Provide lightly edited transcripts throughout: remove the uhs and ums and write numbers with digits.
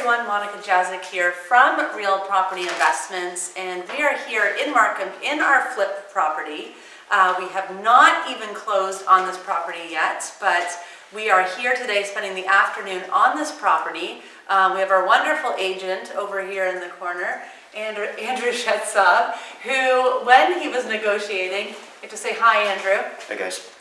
everyone, Monica Jazik here from Real Property Investments, and we are here in Markham in our flip property. We have not even closed on this property yet, but we are here today spending the afternoon on this property. We have our wonderful agent over here in the corner, Andrew Shetsov, who, when he was negotiating, I have to say hi, Andrew. Hey guys.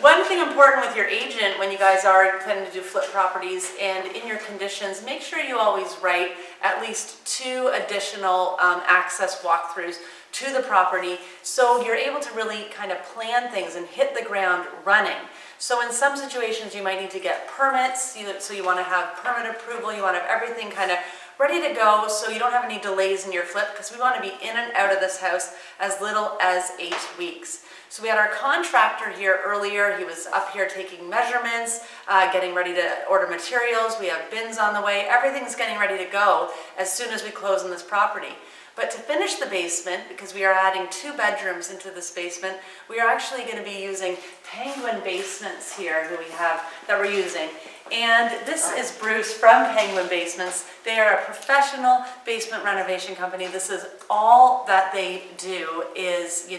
One thing important with your agent when you guys are planning to do flip properties and in your conditions, make sure you always write at least 2 additional access walkthroughs to the property so you're able to really kind of plan things and hit the ground running. So in some situations you might need to get permits, so you want to have permit approval, you want to have everything kind of ready to go so you don't have any delays in your flip, because we want to be in and out of this house as little as 8 weeks. So we had our contractor here earlier. He was up here taking measurements, getting ready to order materials. We have bins on the way. Everything's getting ready to go as soon as we close on this property. But to finish the basement, because we are adding 2 bedrooms into this basement, we are actually going to be using Penguin basements here that we're using. And this is Bruce from Penguin Basements. They are a professional basement renovation company. This is all that they do is,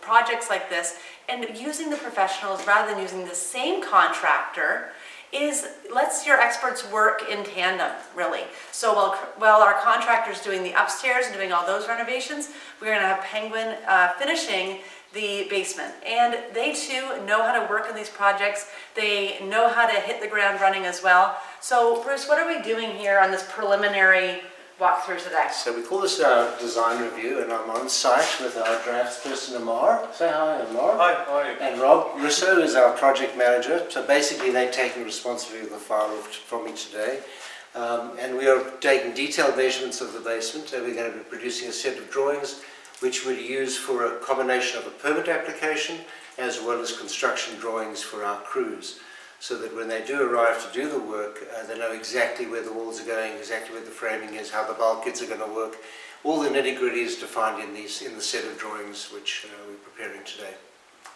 projects like this. And using the professionals rather than using the same contractor lets your experts work in tandem, really. So while our contractor's doing the upstairs and doing all those renovations, we're going to have Penguin finishing the basement. And they too know how to work in these projects. They know how to hit the ground running as well. So Bruce, what are we doing here on this preliminary walkthrough today? So we call this our design review, and I'm on site with our draftsperson Amar. Say hi, Amar. Hi. And Rob Russo is our project manager. So basically they're taking responsibility of the file from me today. And we are taking detailed measurements of the basement, and we're going to be producing a set of drawings which we'll use for a combination of a permit application as well as construction drawings for our crews, so that when they do arrive to do the work, they know exactly where the walls are going, exactly where the framing is, how the bulkheads are going to work. All the nitty-gritty is defined in the set of drawings which we're preparing today.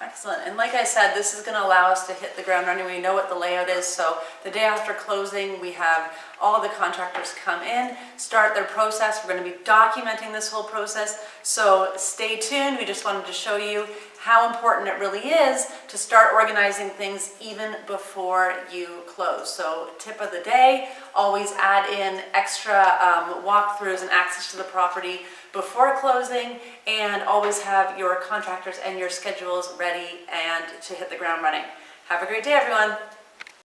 Excellent. And like I said, this is going to allow us to hit the ground running. We know what the layout is, so the day after closing, we have all the contractors come in, start their process. We're going to be documenting this whole process, so stay tuned. We just wanted to show you how important it really is to start organizing things even before you close. So tip of the day, always add in extra walkthroughs and access to the property before closing, and always have your contractors and your schedules ready and to hit the ground running. Have a great day, everyone.